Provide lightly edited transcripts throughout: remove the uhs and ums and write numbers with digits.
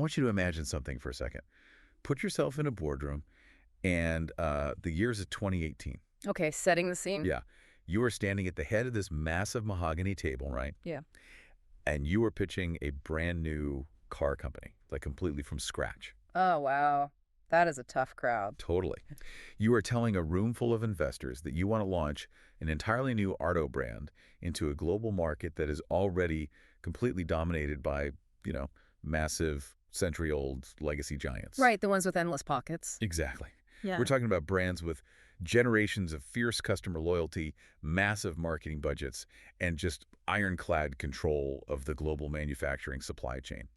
want you to imagine something for a second. Put yourself in a boardroom, and the year's of 2018. Okay, setting the scene. Yeah. You are standing at the head of this massive mahogany table, right? Yeah. And you are pitching a brand new car company, like completely from scratch. Oh, wow. That is a tough crowd. Totally. You are telling a room full of investors that you want to launch an entirely new auto brand into a global market that is already completely dominated by, massive century-old legacy giants. Right, the ones with endless pockets. Exactly. Yeah. We're talking about brands with generations of fierce customer loyalty, massive marketing budgets, and just ironclad control of the global manufacturing supply chain.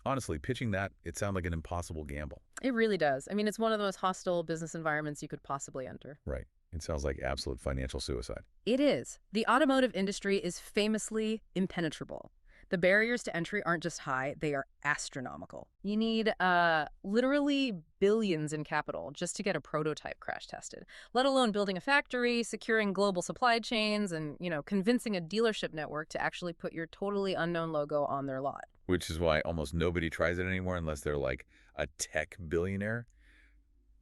Honestly, pitching that, it sounds like an impossible gamble. It really does. I mean, it's one of the most hostile business environments you could possibly enter. Right. It sounds like absolute financial suicide. It is. The automotive industry is famously impenetrable. The barriers to entry aren't just high, they are astronomical. You need literally billions in capital just to get a prototype crash tested, let alone building a factory, securing global supply chains, and, convincing a dealership network to actually put your totally unknown logo on their lot. Which is why almost nobody tries it anymore unless they're like a tech billionaire.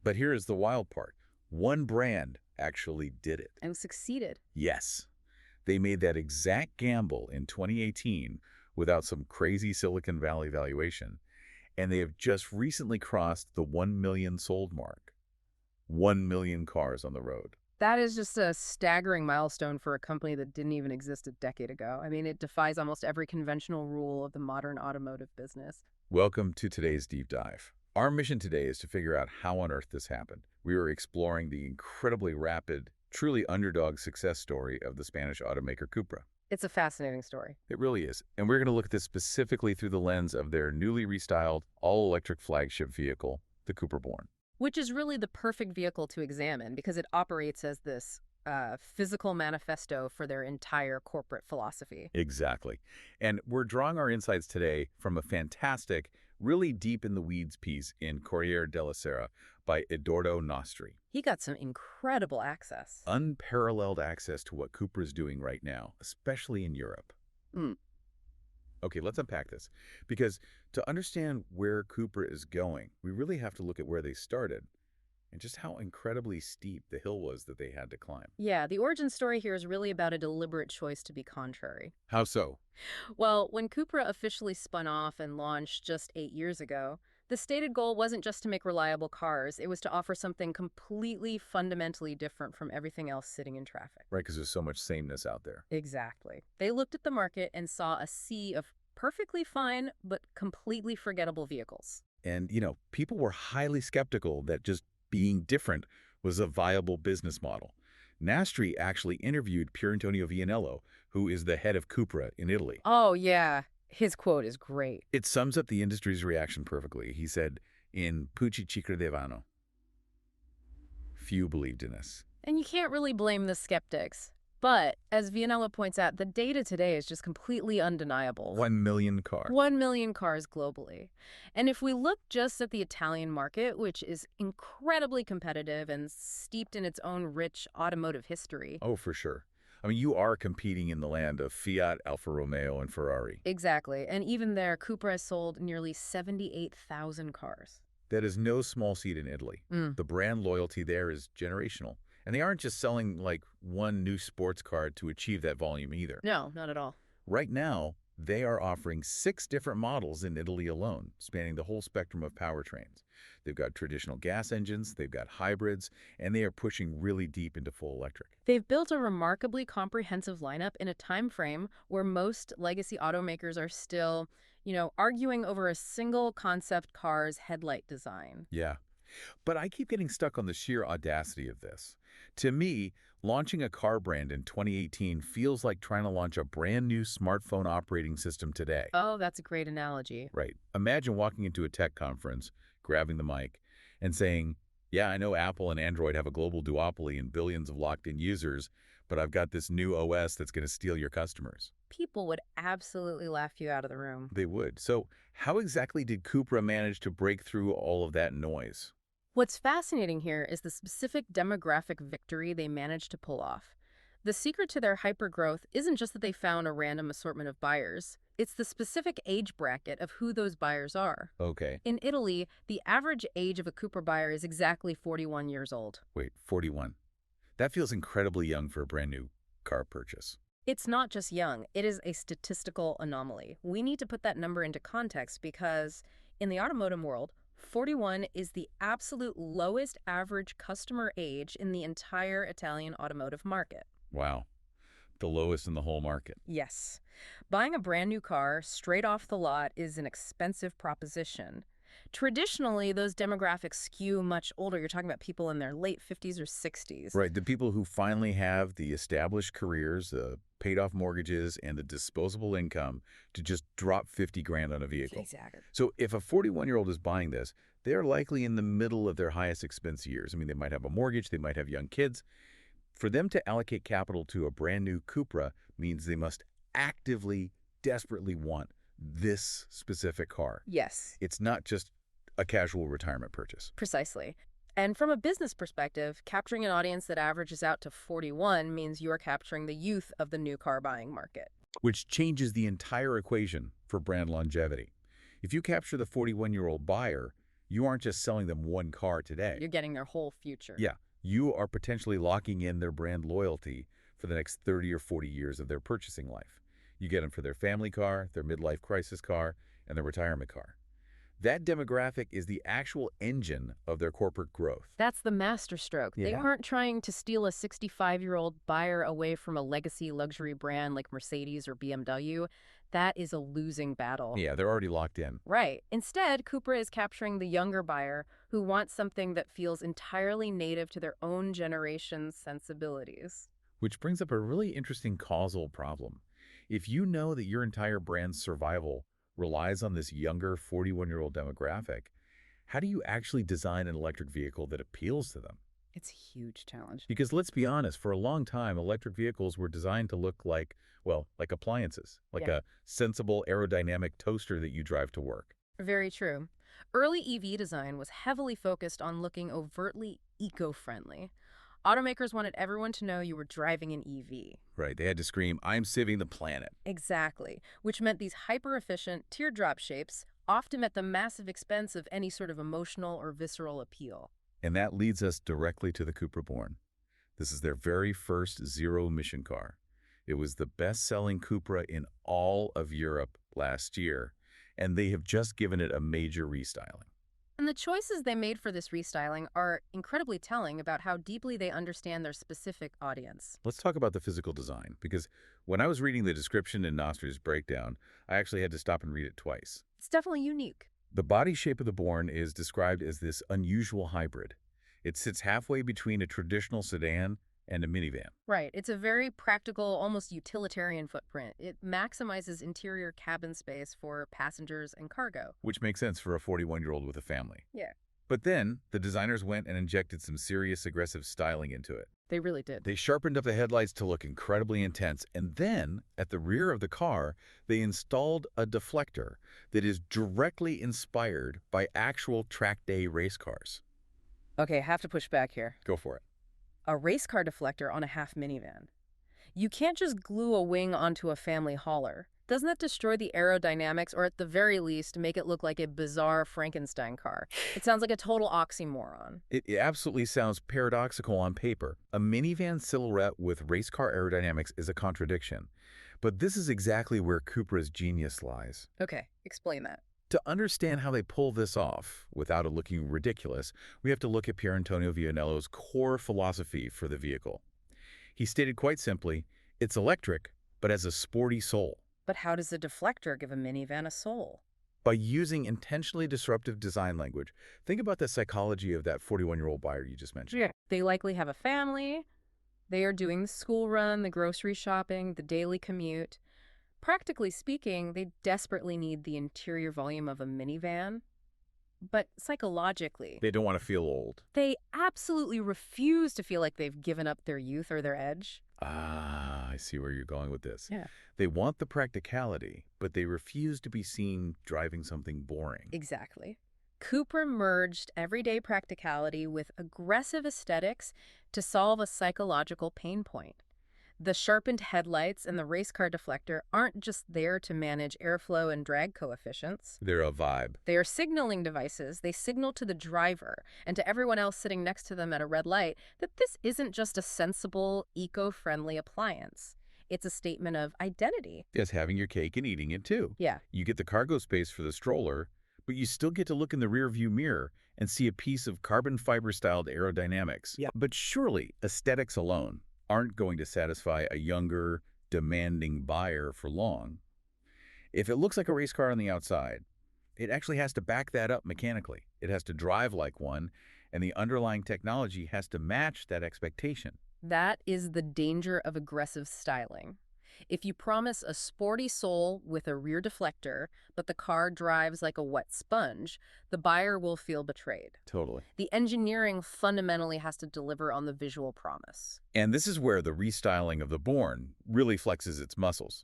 But here is the wild part. One brand actually did it. And succeeded. Yes. They made that exact gamble in 2018 without some crazy Silicon Valley valuation, and they have just recently crossed the 1 million sold mark. 1 million cars on the road. That is just a staggering milestone for a company that didn't even exist a decade ago. I mean, it defies almost every conventional rule of the modern automotive business. Welcome to today's deep dive. Our mission today is to figure out how on earth this happened. We are exploring the incredibly rapid, truly underdog success story of the Spanish automaker Cupra. It's a fascinating story. It really is. And we're going to look at this specifically through the lens of their newly restyled, all-electric flagship vehicle, the Cupra Born. Which is really the perfect vehicle to examine because it operates as this physical manifesto for their entire corporate philosophy. Exactly. And we're drawing our insights today from a fantastic, really deep-in-the-weeds piece in Corriere della Sera by Edoardo Nostri. He got some incredible access. Unparalleled access to what Cupra is doing right now, especially in Europe. Okay, let's unpack this. Because to understand where Cupra is going, we really have to look at where they started and just how incredibly steep the hill was that they had to climb. Yeah, the origin story here is really about a deliberate choice to be contrary. How so? Well, when Cupra officially spun off and launched just 8 years ago, the stated goal wasn't just to make reliable cars, it was to offer something completely fundamentally different from everything else sitting in traffic. Right, because there's so much sameness out there. Exactly. They looked at the market and saw a sea of perfectly fine but completely forgettable vehicles. And, people were highly skeptical that just being different was a viable business model. Nastri actually interviewed Pier Antonio Vianello, who is the head of Cupra in Italy. Oh, yeah. His quote is great. It sums up the industry's reaction perfectly. He said, "In Pucci ci credevano." Few believed in us. And you can't really blame the skeptics. But, as Vianello points out, the data today is just completely undeniable. 1 million cars. 1 million cars globally. And if we look just at the Italian market, which is incredibly competitive and steeped in its own rich automotive history. Oh, for sure. I mean, you are competing in the land of Fiat, Alfa Romeo, and Ferrari. Exactly. And even there, Cupra has sold nearly 78,000 cars. That is no small feat in Italy. The brand loyalty there is generational. And they aren't just selling like one new sports car to achieve that volume either. No, not at all. Right now, they are offering 6 different models in Italy alone, spanning the whole spectrum of powertrains. They've got traditional gas engines, they've got hybrids, and they are pushing really deep into full electric. They've built a remarkably comprehensive lineup in a time frame where most legacy automakers are still, arguing over a single concept car's headlight design. Yeah. But I keep getting stuck on the sheer audacity of this. To me, launching a car brand in 2018 feels like trying to launch a brand new smartphone operating system today. Oh, that's a great analogy. Right. Imagine walking into a tech conference, grabbing the mic, and saying, "Yeah, I know Apple and Android have a global duopoly and billions of locked-in users, but I've got this new OS that's going to steal your customers." People would absolutely laugh you out of the room. They would. So how exactly did Cupra manage to break through all of that noise? What's fascinating here is the specific demographic victory they managed to pull off. The secret to their hypergrowth isn't just that they found a random assortment of buyers. It's the specific age bracket of who those buyers are. Okay. In Italy, the average age of a Cupra buyer is exactly 41 years old. Wait, 41. That feels incredibly young for a brand new car purchase. It's not just young, it is a statistical anomaly. We need to put that number into context because in the automotive world, 41 is the absolute lowest average customer age in the entire Italian automotive market. Wow. The lowest in the whole market. Yes. Buying a brand new car straight off the lot is an expensive proposition. Traditionally, those demographics skew much older. You're talking about people in their late 50s or 60s. Right. The people who finally have the established careers, paid off mortgages, and the disposable income to just drop 50 grand on a vehicle. Exactly. So if a 41-year-old is buying this, they're likely in the middle of their highest expense years. I mean, they might have a mortgage, they might have young kids. For them to allocate capital to a brand new Cupra means they must actively, desperately want this specific car. Yes. It's not just a casual retirement purchase. Precisely. And from a business perspective, capturing an audience that averages out to 41 means you are capturing the youth of the new car buying market. Which changes the entire equation for brand longevity. If you capture the 41-year-old buyer, you aren't just selling them one car today. You're getting their whole future. Yeah, you are potentially locking in their brand loyalty for the next 30 or 40 years of their purchasing life. You get them for their family car, their midlife crisis car, and their retirement car. That demographic is the actual engine of their corporate growth. That's the masterstroke. Yeah. They aren't trying to steal a 65-year-old buyer away from a legacy luxury brand like Mercedes or BMW. That is a losing battle. Yeah, they're already locked in. Right. Instead, Cupra is capturing the younger buyer who wants something that feels entirely native to their own generation's sensibilities. Which brings up a really interesting causal problem. If you know that your entire brand's survival relies on this younger 41-year-old demographic, how do you actually design an electric vehicle that appeals to them? It's a huge challenge. Because let's be honest, for a long time, electric vehicles were designed to look like, well, like appliances, like a sensible aerodynamic toaster that you drive to work. Very true. Early EV design was heavily focused on looking overtly eco-friendly. Automakers wanted everyone to know you were driving an EV. Right, they had to scream, "I'm saving the planet." Exactly, which meant these hyper-efficient teardrop shapes often at the massive expense of any sort of emotional or visceral appeal. And that leads us directly to the Cupra Born. This is their very first zero-emission car. It was the best-selling Cupra in all of Europe last year, and they have just given it a major restyling. And the choices they made for this restyling are incredibly telling about how deeply they understand their specific audience. Let's talk about the physical design, because when I was reading the description in Nostra's breakdown, I actually had to stop and read it twice. It's definitely unique. The body shape of the Born is described as this unusual hybrid. It sits halfway between a traditional sedan and a minivan. Right. It's a very practical, almost utilitarian footprint. It maximizes interior cabin space for passengers and cargo. Which makes sense for a 41-year-old with a family. Yeah. But then, the designers went and injected some serious aggressive styling into it. They really did. They sharpened up the headlights to look incredibly intense, and then, at the rear of the car, they installed a deflector that is directly inspired by actual track day race cars. Okay, I have to push back here. Go for it. A race car deflector on a half minivan. You can't just glue a wing onto a family hauler. Doesn't that destroy the aerodynamics, or at the very least, make it look like a bizarre Frankenstein car? It sounds like a total oxymoron. It absolutely sounds paradoxical on paper. A minivan silhouette with race car aerodynamics is a contradiction. But this is exactly where Cupra's genius lies. Okay, explain that. To understand how they pull this off without it looking ridiculous, we have to look at Pier Antonio Vianello's core philosophy for the vehicle. He stated quite simply, it's electric, but has a sporty soul. But how does a deflector give a minivan a soul? By using intentionally disruptive design language. Think about the psychology of that 41-year-old buyer you just mentioned. Yeah. They likely have a family. They are doing the school run, the grocery shopping, the daily commute. Practically speaking, they desperately need the interior volume of a minivan. But psychologically, They don't want to feel old. they absolutely refuse to feel like they've given up their youth or their edge. Ah, I see where you're going with this. Yeah. They want the practicality, but they refuse to be seen driving something boring. Exactly. Cupra merged everyday practicality with aggressive aesthetics to solve a psychological pain point. The sharpened headlights and the race car deflector aren't just there to manage airflow and drag coefficients. They're a vibe. They are signaling devices. They signal to the driver and to everyone else sitting next to them at a red light that this isn't just a sensible, eco-friendly appliance. It's a statement of identity. Yes, having your cake and eating it too. Yeah. You get the cargo space for the stroller, but you still get to look in the rearview mirror and see a piece of carbon fiber-styled aerodynamics. Yeah. But surely, aesthetics alone aren't going to satisfy a younger, demanding buyer for long. If it looks like a race car on the outside, it actually has to back that up mechanically. It has to drive like one, and the underlying technology has to match that expectation. That is the danger of aggressive styling. If you promise a sporty soul with a rear deflector, but the car drives like a wet sponge, the buyer will feel betrayed. Totally. The engineering fundamentally has to deliver on the visual promise. And this is where the restyling of the Born really flexes its muscles.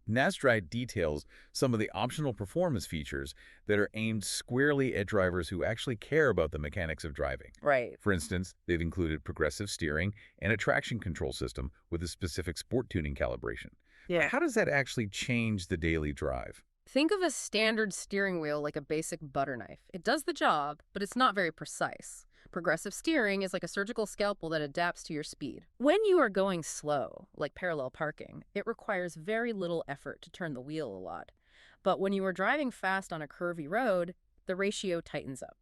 Nasdride details some of the optional performance features that are aimed squarely at drivers who actually care about the mechanics of driving. Right. For instance, they've included progressive steering and a traction control system with a specific sport tuning calibration. Yeah. How does that actually change the daily drive? Think of a standard steering wheel like a basic butter knife. It does the job, but it's not very precise. Progressive steering is like a surgical scalpel that adapts to your speed. When you are going slow, like parallel parking, it requires very little effort to turn the wheel a lot. But when you are driving fast on a curvy road, the ratio tightens up.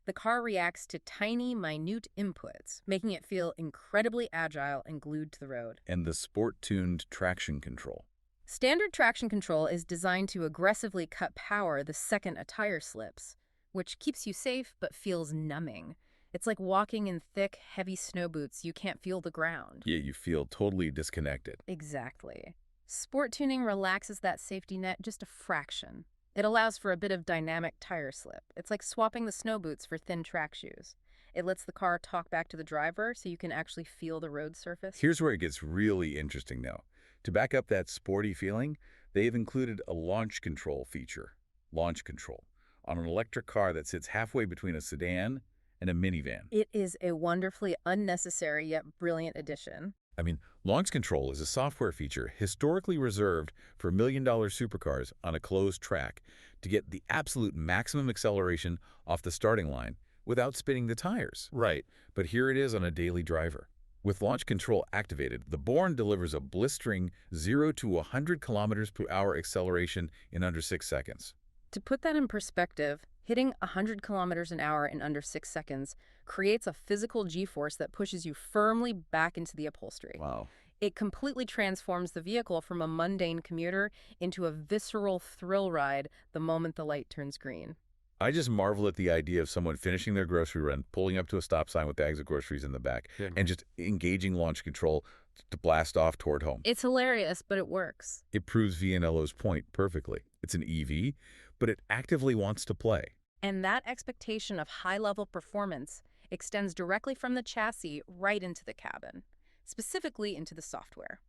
The car reacts to tiny, minute inputs, making it feel incredibly agile and glued to the road. And the sport-tuned traction control. Standard traction control is designed to aggressively cut power the second a tire slips, which keeps you safe but feels numbing. It's like walking in thick, heavy snow boots. You can't feel the ground. Yeah, you feel totally disconnected. Exactly. Sport tuning relaxes that safety net just a fraction. It allows for a bit of dynamic tire slip. It's like swapping the snow boots for thin track shoes. It lets the car talk back to the driver so you can actually feel the road surface. Here's where it gets really interesting now. To back up that sporty feeling, they've included a launch control feature. Launch control on an electric car that sits halfway between a sedan and a minivan. It is a wonderfully unnecessary yet brilliant addition. I mean, launch control is a software feature historically reserved for million-dollar supercars on a closed track to get the absolute maximum acceleration off the starting line without spinning the tires. Right. But here it is on a daily driver. With launch control activated, the Born delivers a blistering 0 to 100 kilometers per hour acceleration in under 6 seconds. To put that in perspective, hitting 100 kilometers an hour in under 6 seconds creates a physical G-force that pushes you firmly back into the upholstery. Wow. It completely transforms the vehicle from a mundane commuter into a visceral thrill ride the moment the light turns green. I just marvel at the idea of someone finishing their grocery run, pulling up to a stop sign with bags of groceries in the back, and just engaging launch control to blast off toward home. It's hilarious, but it works. It proves Vianello's point perfectly. It's an EV, but it actively wants to play. And that expectation of high-level performance extends directly from the chassis right into the cabin, specifically into the software.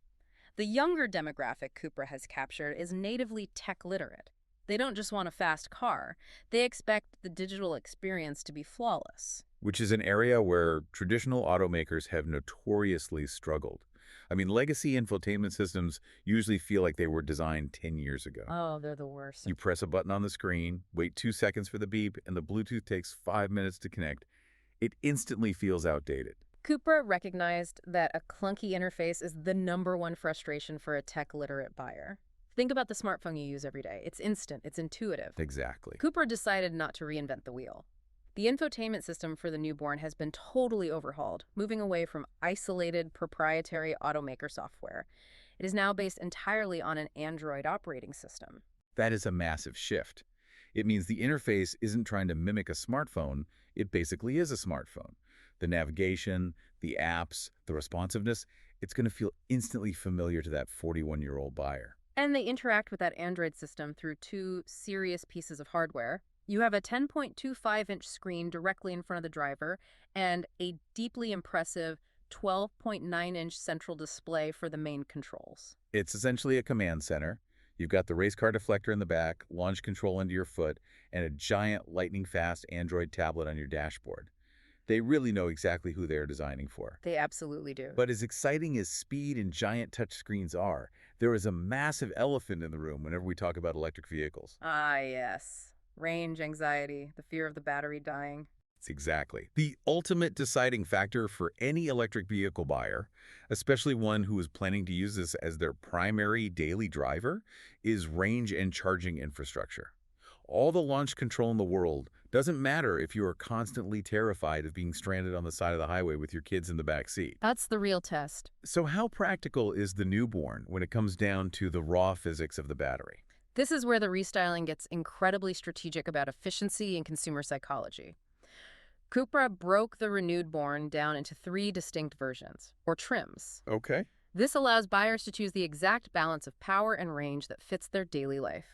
The younger demographic Cupra has captured is natively tech-literate. They don't just want a fast car. They expect the digital experience to be flawless. Which is an area where traditional automakers have notoriously struggled. I mean, legacy infotainment systems usually feel like they were designed 10 years ago. Oh, they're the worst. You press a button on the screen, wait 2 seconds for the beep, and the Bluetooth takes 5 minutes to connect. It instantly feels outdated. Cupra recognized that a clunky interface is the #1 frustration for a tech-literate buyer. Think about the smartphone you use every day. It's instant, it's intuitive. Exactly. Cupra decided not to reinvent the wheel. The infotainment system for the newborn has been totally overhauled, moving away from isolated proprietary automaker software. It is now based entirely on an Android operating system. That is a massive shift. It means the interface isn't trying to mimic a smartphone, it basically is a smartphone. The navigation, the apps, the responsiveness, it's going to feel instantly familiar to that 41-year-old buyer. And they interact with that Android system through 2 serious pieces of hardware. You have a 10.25-inch screen directly in front of the driver and a deeply impressive 12.9-inch central display for the main controls. It's essentially a command center. You've got the race car deflector in the back, launch control under your foot, and a giant lightning-fast Android tablet on your dashboard. They really know exactly who they're designing for. They absolutely do. But as exciting as speed and giant touchscreens are, there is a massive elephant in the room whenever we talk about electric vehicles. Ah, yes. Range anxiety, the fear of the battery dying. It's exactly the ultimate deciding factor for any electric vehicle buyer, especially one who is planning to use this as their primary daily driver, is range and charging infrastructure. All the launch control in the world doesn't matter if you are constantly terrified of being stranded on the side of the highway with your kids in the back seat. That's the real test. So how practical is the newborn when it comes down to the raw physics of the battery? This is where the restyling gets incredibly strategic about efficiency and consumer psychology. Cupra broke the renewed Born down into 3 distinct versions, or trims. Okay. This allows buyers to choose the exact balance of power and range that fits their daily life.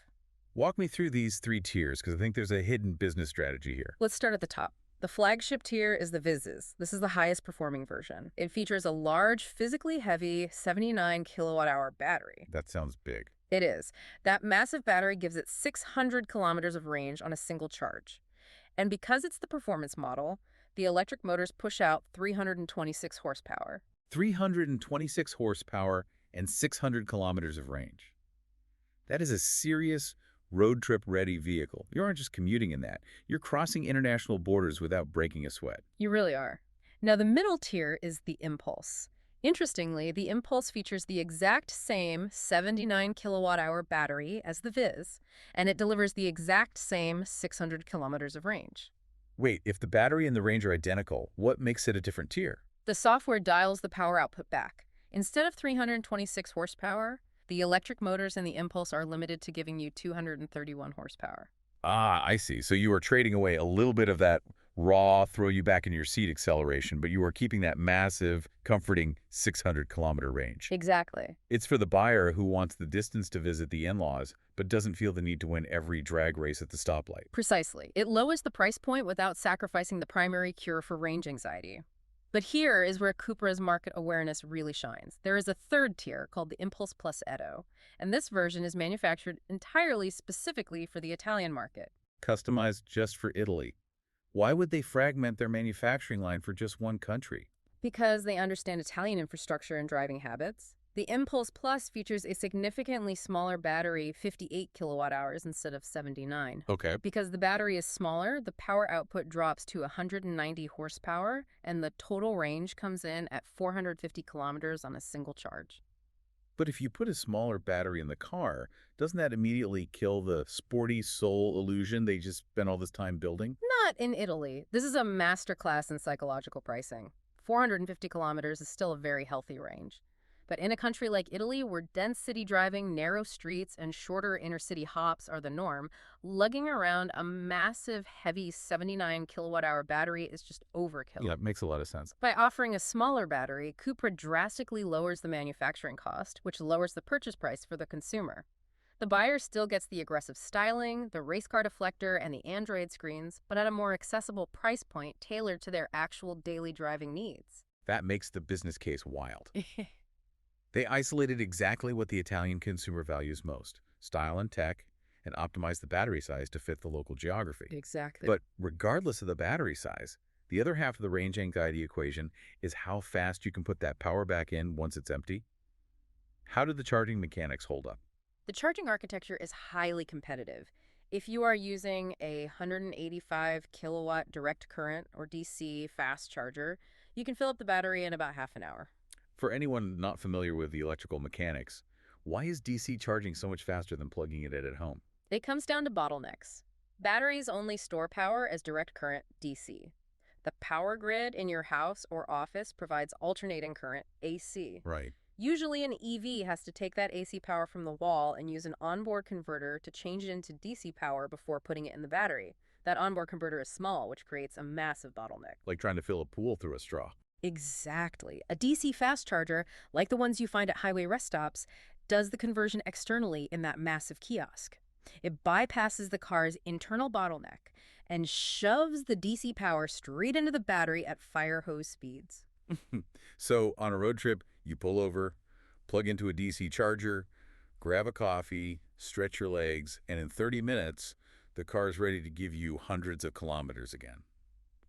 Walk me through these 3 tiers because I think there's a hidden business strategy here. Let's start at the top. The flagship tier is the Viz's. This is the highest performing version. It features a large, physically heavy 79 kilowatt-hour battery. That sounds big. It is. That massive battery gives it 600 kilometers of range on a single charge. And because it's the performance model, the electric motors push out 326 horsepower. 326 horsepower and 600 kilometers of range. That is a serious road trip ready vehicle. You aren't just commuting in that. You're crossing international borders without breaking a sweat. You really are. Now, the middle tier is the Impulse. Interestingly, the Impulse features the exact same 79 kilowatt-hour battery as the Viz, and it delivers the exact same 600 kilometers of range. Wait, if the battery and the range are identical, what makes it a different tier? The software dials the power output back. Instead of 326 horsepower, the electric motors in the Impulse are limited to giving you 231 horsepower. Ah, I see. So you are trading away a little bit of that raw, throw you back in your seat acceleration, but you are keeping that massive, comforting 600-kilometer range. Exactly. It's for the buyer who wants the distance to visit the in-laws, but doesn't feel the need to win every drag race at the stoplight. Precisely. It lowers the price point without sacrificing the primary cure for range anxiety. But here is where Cupra's market awareness really shines. There is a third tier called the Impulse Plus Edo, and this version is manufactured entirely specifically for the Italian market. Customized just for Italy. Why would they fragment their manufacturing line for just one country? Because they understand Italian infrastructure and driving habits. The Impulse Plus features a significantly smaller battery, 58 kilowatt hours instead of 79. Okay. Because the battery is smaller, the power output drops to 190 horsepower, and the total range comes in at 450 kilometers on a single charge. But if you put a smaller battery in the car, doesn't that immediately kill the sporty soul illusion they just spent all this time building? Not in Italy. This is a masterclass in psychological pricing. 450 kilometers is still a very healthy range. But in a country like Italy, where dense city driving, narrow streets, and shorter inner-city hops are the norm, lugging around a massive, heavy 79 kilowatt-hour battery is just overkill. Yeah, it makes a lot of sense. By offering a smaller battery, Cupra drastically lowers the manufacturing cost, which lowers the purchase price for the consumer. The buyer still gets the aggressive styling, the race car deflector, and the Android screens, but at a more accessible price point tailored to their actual daily driving needs. That makes the business case wild. They isolated exactly what the Italian consumer values most, style and tech, and optimized the battery size to fit the local geography. Exactly. But regardless of the battery size, the other half of the range anxiety equation is how fast you can put that power back in once it's empty. How do the charging mechanics hold up? The charging architecture is highly competitive. If you are using a 185 kilowatt direct current or DC fast charger, you can fill up the battery in about half an hour. For anyone not familiar with the electrical mechanics, why is DC charging so much faster than plugging it in at home? It comes down to bottlenecks. Batteries only store power as direct current DC. The power grid in your house or office provides alternating current AC. Right. Usually an EV has to take that AC power from the wall and use an onboard converter to change it into DC power before putting it in the battery. That onboard converter is small, which creates a massive bottleneck. Like trying to fill a pool through a straw. Exactly. A DC fast charger, like the ones you find at highway rest stops, does the conversion externally in that massive kiosk. It bypasses the car's internal bottleneck and shoves the DC power straight into the battery at fire hose speeds. So on a road trip, you pull over, plug into a DC charger, grab a coffee, stretch your legs, and in 30 minutes, the car is ready to give you hundreds of kilometers again.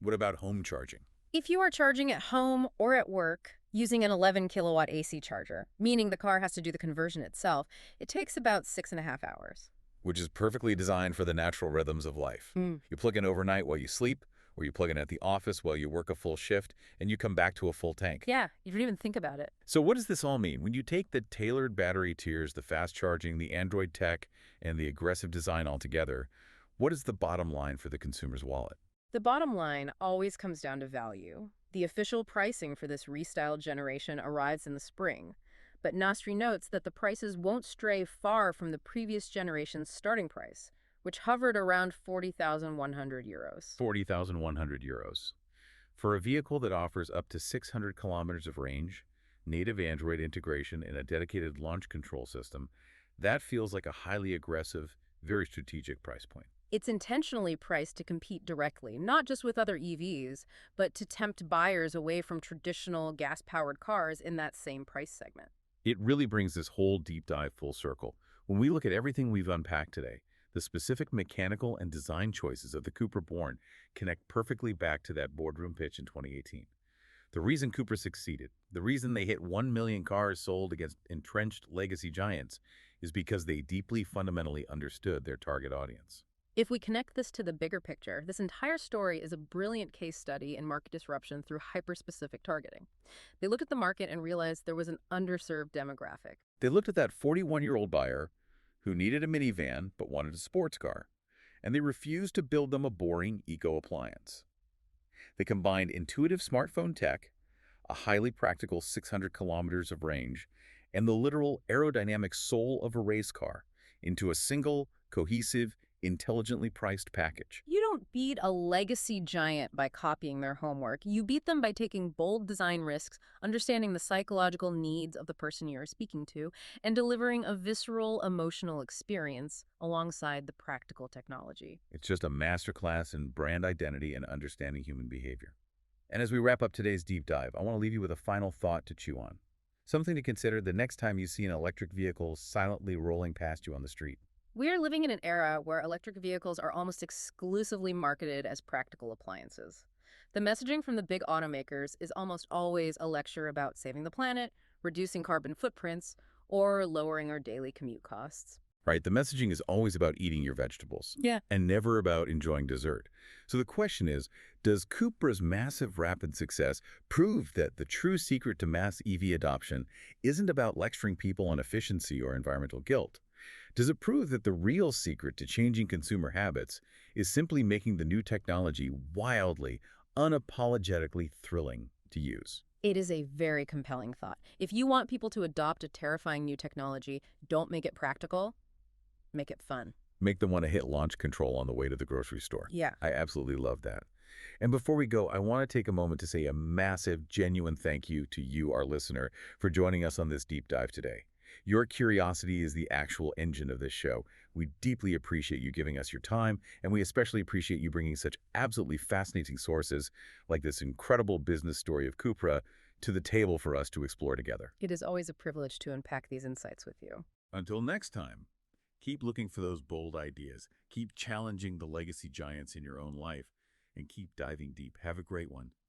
What about home charging? If you are charging at home or at work using an 11 kilowatt AC charger, meaning the car has to do the conversion itself, it takes about 6.5 hours. Which is perfectly designed for the natural rhythms of life. Mm. You plug in overnight while you sleep, or you plug in at the office while you work a full shift, and you come back to a full tank. Yeah, you didn't even think about it. So what does this all mean? When you take the tailored battery tiers, the fast charging, the Android tech, and the aggressive design altogether, what is the bottom line for the consumer's wallet? The bottom line always comes down to value. The official pricing for this restyled generation arrives in the spring, but Nastri notes that the prices won't stray far from the previous generation's starting price, which hovered around 40,100 euros. 40,100 euros. For a vehicle that offers up to 600 kilometers of range, native Android integration, and a dedicated launch control system, that feels like a highly aggressive, very strategic price point. It's intentionally priced to compete directly, not just with other EVs, but to tempt buyers away from traditional gas-powered cars in that same price segment. It really brings this whole deep dive full circle. When we look at everything we've unpacked today, the specific mechanical and design choices of the Cupra Born connect perfectly back to that boardroom pitch in 2018. The reason Cupra succeeded, the reason they hit 1 million cars sold against entrenched legacy giants, is because they deeply fundamentally understood their target audience. If we connect this to the bigger picture, this entire story is a brilliant case study in market disruption through hyper-specific targeting. They looked at the market and realized there was an underserved demographic. They looked at that 41-year-old buyer who needed a minivan but wanted a sports car, and they refused to build them a boring eco-appliance. They combined intuitive smartphone tech, a highly practical 600 kilometers of range, and the literal aerodynamic soul of a race car into a single, cohesive, intelligently priced package. You don't beat a legacy giant by copying their homework. You beat them by taking bold design risks, understanding the psychological needs of the person you are speaking to, and delivering a visceral, emotional experience alongside the practical technology. It's just a masterclass in brand identity and understanding human behavior. And as we wrap up today's deep dive, I want to leave you with a final thought to chew on. Something to consider the next time you see an electric vehicle silently rolling past you on the street. We are living in an era where electric vehicles are almost exclusively marketed as practical appliances. The messaging from the big automakers is almost always a lecture about saving the planet, reducing carbon footprints, or lowering our daily commute costs. Right, the messaging is always about eating your vegetables. Yeah. And never about enjoying dessert. So the question is, does Cupra's massive rapid success prove that the true secret to mass EV adoption isn't about lecturing people on efficiency or environmental guilt? Does it prove that the real secret to changing consumer habits is simply making the new technology wildly, unapologetically thrilling to use? It is a very compelling thought. If you want people to adopt a terrifying new technology, don't make it practical, make it fun. Make them want to hit launch control on the way to the grocery store. Yeah. I absolutely love that. And before we go, I want to take a moment to say a massive, genuine thank you to you, our listener, for joining us on this deep dive today. Your curiosity is the actual engine of this show. We deeply appreciate you giving us your time, and we especially appreciate you bringing such absolutely fascinating sources like this incredible business story of Cupra to the table for us to explore together. It is always a privilege to unpack these insights with you. Until next time, keep looking for those bold ideas, keep challenging the legacy giants in your own life, and keep diving deep. Have a great one.